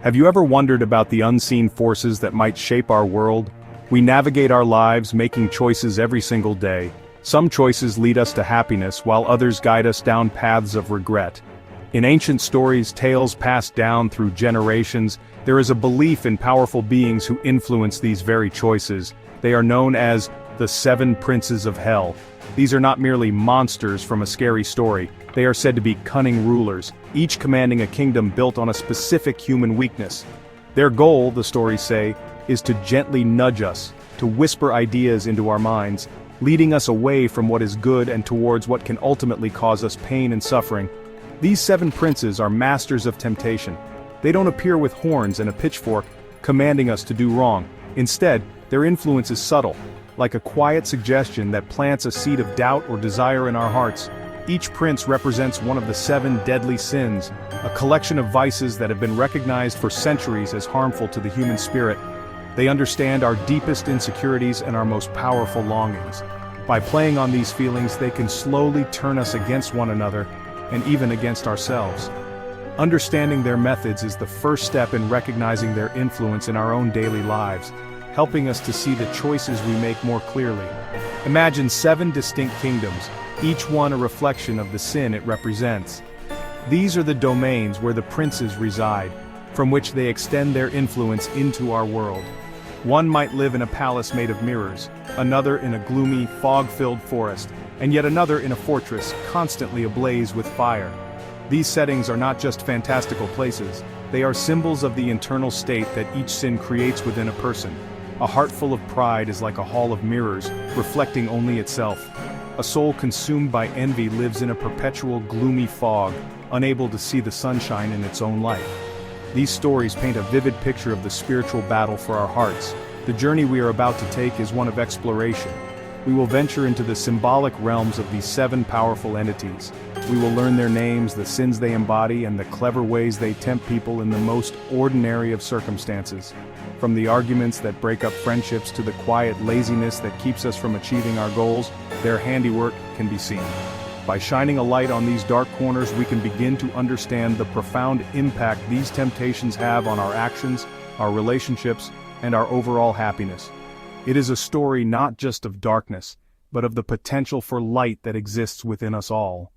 Have you ever wondered about the unseen forces that might shape our world? We navigate our lives making choices every single day. Some choices lead us to happiness while others guide us down paths of regret. In ancient stories, tales passed down through generations, there is a belief in powerful beings who influence these very choices. They are known as the Seven Princes of Hell. These are not merely monsters from a scary story, they are said to be cunning rulers, each commanding a kingdom built on a specific human weakness. Their goal, the stories say, is to gently nudge us, to whisper ideas into our minds, leading us away from what is good and towards what can ultimately cause us pain and suffering. These seven princes are masters of temptation. They don't appear with horns and a pitchfork, commanding us to do wrong. Instead, their influence is subtle, like a quiet suggestion that plants a seed of doubt or desire in our hearts. Each prince represents one of the seven deadly sins, a collection of vices that have been recognized for centuries as harmful to the human spirit. They understand our deepest insecurities and our most powerful longings. By playing on these feelings, they can slowly turn us against one another, and even against ourselves. Understanding their methods is the first step in recognizing their influence in our own daily lives, helping us to see the choices we make more clearly. Imagine seven distinct kingdoms, each one a reflection of the sin it represents. These are the domains where the princes reside, from which they extend their influence into our world. One might live in a palace made of mirrors, another in a gloomy, fog-filled forest, and yet another in a fortress constantly ablaze with fire. These settings are not just fantastical places, they are symbols of the internal state that each sin creates within a person. A heart full of pride is like a hall of mirrors, reflecting only itself. A soul consumed by envy lives in a perpetual gloomy fog, unable to see the sunshine in its own light. These stories paint a vivid picture of the spiritual battle for our hearts. The journey we are about to take is one of exploration. We will venture into the symbolic realms of these seven powerful entities. We will learn their names, the sins they embody, and the clever ways they tempt people in the most ordinary of circumstances. From the arguments that break up friendships to the quiet laziness that keeps us from achieving our goals, their handiwork can be seen. By shining a light on these dark corners, we can begin to understand the profound impact these temptations have on our actions, our relationships, and our overall happiness. It is a story not just of darkness, but of the potential for light that exists within us all.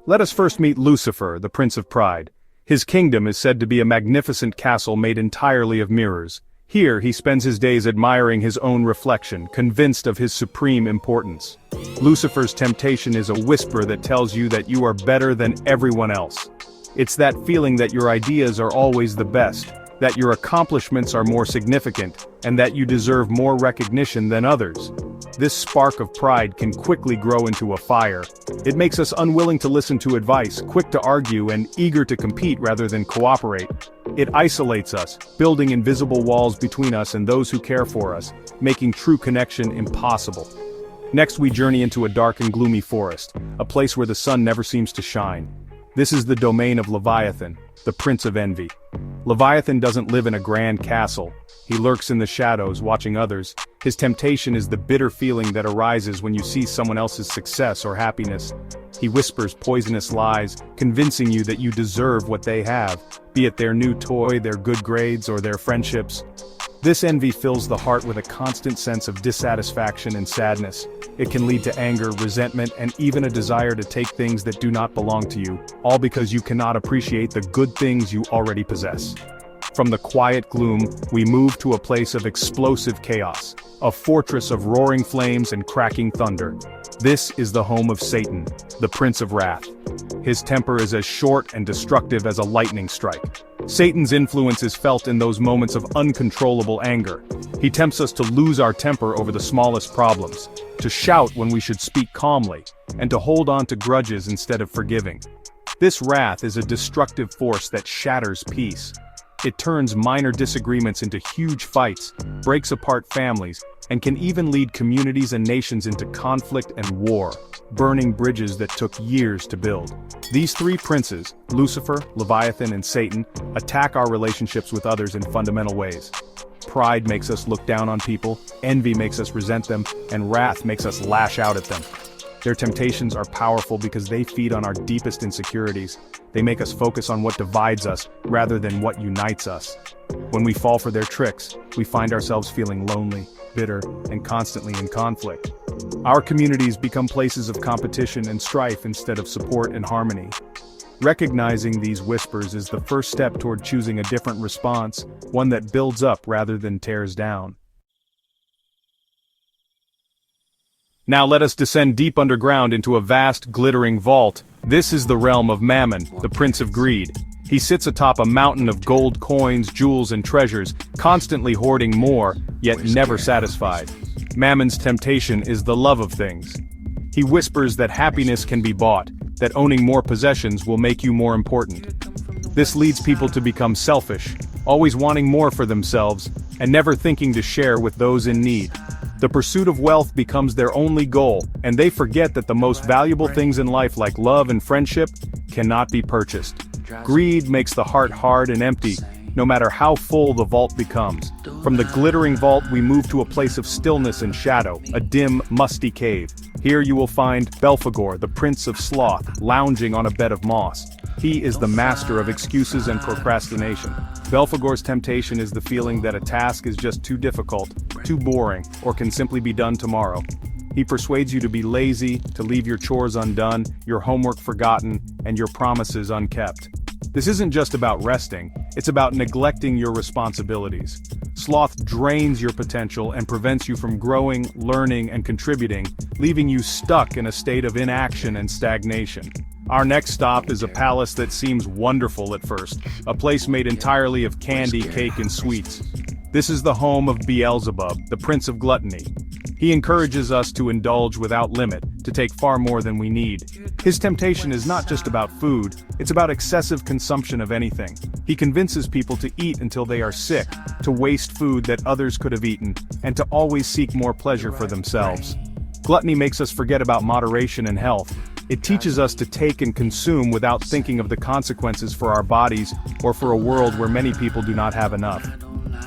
Let us first meet Lucifer, the Prince of Pride. His kingdom is said to be a magnificent castle made entirely of mirrors. Here he spends his days admiring his own reflection, convinced of his supreme importance. Lucifer's temptation is a whisper that tells you that you are better than everyone else. It's that feeling that your ideas are always the best, that your accomplishments are more significant, and that you deserve more recognition than others. This spark of pride can quickly grow into a fire. It makes us unwilling to listen to advice, quick to argue, and eager to compete rather than cooperate. It isolates us, building invisible walls between us and those who care for us, making true connection impossible. Next, we journey into a dark and gloomy forest, a place where the sun never seems to shine. This is the domain of Leviathan, the Prince of Envy. Leviathan doesn't live in a grand castle. He lurks in the shadows, watching others. His temptation is the bitter feeling that arises when you see someone else's success or happiness. He whispers poisonous lies, convincing you that you deserve what they have, be it their new toy, their good grades, or their friendships. This envy fills the heart with a constant sense of dissatisfaction and sadness. It can lead to anger, resentment, and even a desire to take things that do not belong to you, all because you cannot appreciate the good things you already possess. From the quiet gloom, we move to a place of explosive chaos, a fortress of roaring flames and cracking thunder. This is the home of Satan, the Prince of Wrath. His temper is as short and destructive as a lightning strike. Satan's influence is felt in those moments of uncontrollable anger. He tempts us to lose our temper over the smallest problems, to shout when we should speak calmly, and to hold on to grudges instead of forgiving. This wrath is a destructive force that shatters peace. It turns minor disagreements into huge fights, breaks apart families, and can even lead communities and nations into conflict and war, burning bridges that took years to build. These three princes, Lucifer, Leviathan, and Satan, attack our relationships with others in fundamental ways. Pride makes us look down on people, envy makes us resent them, and wrath makes us lash out at them. Their temptations are powerful because they feed on our deepest insecurities. They make us focus on what divides us rather than what unites us. When we fall for their tricks, we find ourselves feeling lonely, bitter, and constantly in conflict. Our communities become places of competition and strife instead of support and harmony. Recognizing these whispers is the first step toward choosing a different response, one that builds up rather than tears down. Now let us descend deep underground into a vast, glittering vault. This is the realm of Mammon, the prince of greed. He sits atop a mountain of gold coins, jewels, and treasures, constantly hoarding more, yet never satisfied. Mammon's temptation is the love of things. He whispers that happiness can be bought, that owning more possessions will make you more important. This leads people to become selfish, always wanting more for themselves, and never thinking to share with those in need. The pursuit of wealth becomes their only goal, and they forget that the most valuable things in life like love and friendship cannot be purchased. Greed makes the heart hard and empty, no matter how full the vault becomes. From the glittering vault we move to a place of stillness and shadow, a dim, musty cave. Here you will find Belphegor, the prince of sloth, lounging on a bed of moss. He is the master of excuses and procrastination. Belphegor's temptation is the feeling that a task is just too difficult, too boring, or can simply be done tomorrow. He persuades you to be lazy, to leave your chores undone, your homework forgotten, and your promises unkept. This isn't just about resting, it's about neglecting your responsibilities. Sloth drains your potential and prevents you from growing, learning, and contributing, leaving you stuck in a state of inaction and stagnation. Our next stop is a palace that seems wonderful at first, a place made entirely of candy, cake, and sweets. This is the home of Beelzebub, the prince of gluttony. He encourages us to indulge without limit, to take far more than we need. His temptation is not just about food, it's about excessive consumption of anything. He convinces people to eat until they are sick, to waste food that others could have eaten, and to always seek more pleasure for themselves. Gluttony makes us forget about moderation and health. It teaches us to take and consume without thinking of the consequences for our bodies or for a world where many people do not have enough.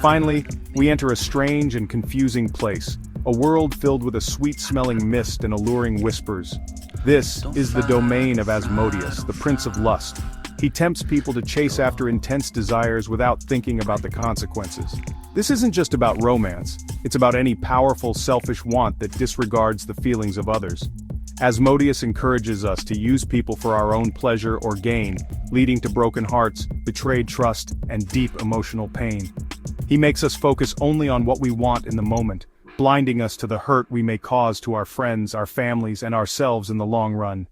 Finally, we enter a strange and confusing place, a world filled with a sweet-smelling mist and alluring whispers. This is the domain of Asmodeus, the prince of lust. He tempts people to chase after intense desires without thinking about the consequences. This isn't just about romance, it's about any powerful, selfish want that disregards the feelings of others. Asmodeus encourages us to use people for our own pleasure or gain, leading to broken hearts, betrayed trust, and deep emotional pain. He makes us focus only on what we want in the moment, blinding us to the hurt we may cause to our friends, our families, and ourselves in the long run.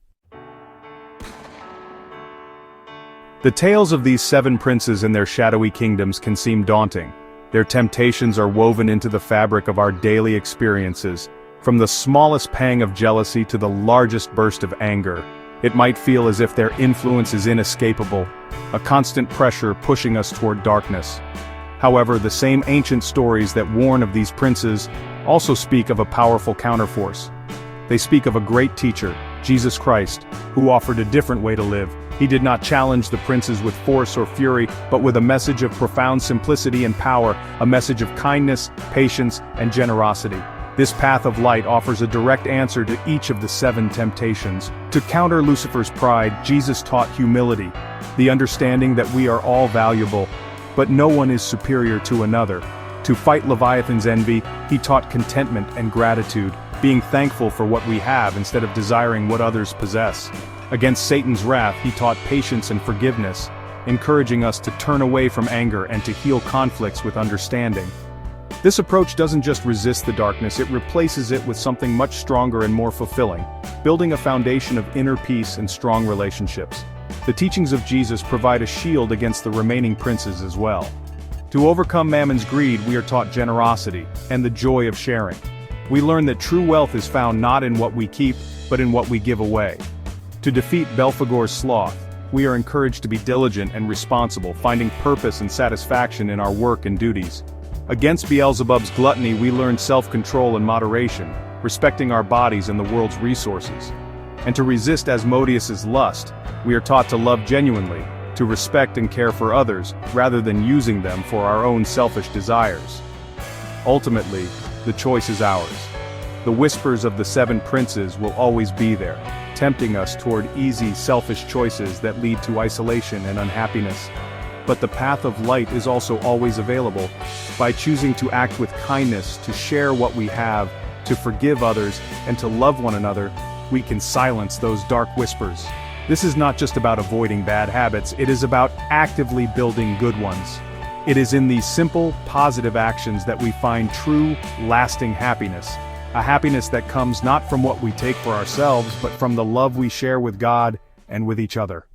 The tales of these 7 princes and their shadowy kingdoms can seem daunting. Their temptations are woven into the fabric of our daily experiences. From the smallest pang of jealousy to the largest burst of anger, it might feel as if their influence is inescapable, a constant pressure pushing us toward darkness. However, the same ancient stories that warn of these princes also speak of a powerful counterforce. They speak of a great teacher, Jesus Christ, who offered a different way to live. He did not challenge the princes with force or fury, but with a message of profound simplicity and power, a message of kindness, patience, and generosity. This path of light offers a direct answer to each of the 7 temptations. To counter Lucifer's pride, Jesus taught humility, the understanding that we are all valuable, but no one is superior to another. To fight Leviathan's envy, he taught contentment and gratitude, being thankful for what we have instead of desiring what others possess. Against Satan's wrath, he taught patience and forgiveness, encouraging us to turn away from anger and to heal conflicts with understanding. This approach doesn't just resist the darkness, it replaces it with something much stronger and more fulfilling, building a foundation of inner peace and strong relationships. The teachings of Jesus provide a shield against the remaining princes as well. To overcome Mammon's greed, we are taught generosity and the joy of sharing. We learn that true wealth is found not in what we keep, but in what we give away. To defeat Belphegor's sloth, we are encouraged to be diligent and responsible, finding purpose and satisfaction in our work and duties. Against Beelzebub's gluttony, we learn self-control and moderation, respecting our bodies and the world's resources. And to resist Asmodeus's lust, we are taught to love genuinely, to respect and care for others, rather than using them for our own selfish desires. Ultimately, the choice is ours. The whispers of the seven princes will always be there, tempting us toward easy, selfish choices that lead to isolation and unhappiness. But the path of light is also always available. By choosing to act with kindness, to share what we have, to forgive others, and to love one another, we can silence those dark whispers. This is not just about avoiding bad habits, it is about actively building good ones. It is in these simple, positive actions that we find true, lasting happiness. A happiness that comes not from what we take for ourselves, but from the love we share with God and with each other.